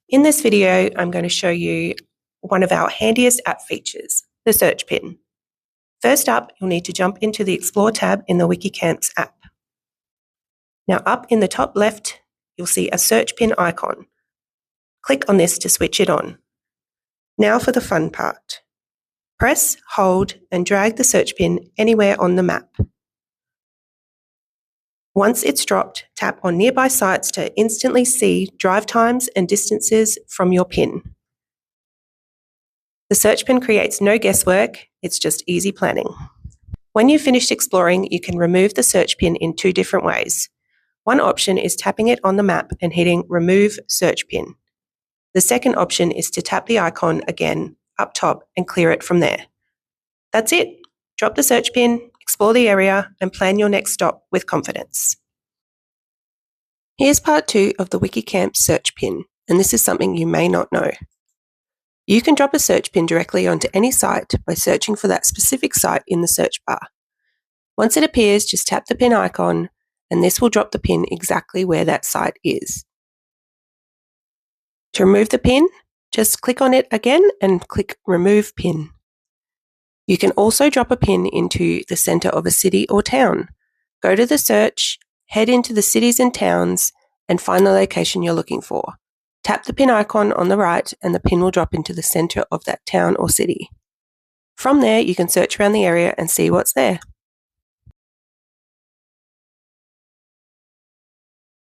In this video, I'm going to show you one of our handiest app features, the search pin. First up, you'll need to jump into the Explore tab in the WikiCamps app. Now up in the top left, you'll see a search pin icon. Click on this to switch it on. Now for the fun part. Press, hold, and drag the search pin anywhere on the map. Once it's dropped, tap on nearby sites to instantly see drive times and distances from your pin. The search pin creates no guesswork, it's just easy planning. When you've finished exploring, you can remove the search pin in two different ways. One option is tapping it on the map and hitting Remove Search Pin. The second option is to tap the icon again up top and clear it from there. That's it. Drop the search pin, explore the area, and plan your next stop with confidence. Here's part 2 of the WikiCamps Search Pin, and this is something you may not know. You can drop a search pin directly onto any site by searching for that specific site in the search bar. Once it appears, just tap the pin icon, and this will drop the pin exactly where that site is. To remove the pin, just click on it again and click Remove Pin. You can also drop a pin into the center of a city or town. Go to the search, head into the cities and towns, and find the location you're looking for. Tap the pin icon on the right and the pin will drop into the center of that town or city. From there, you can search around the area and see what's there.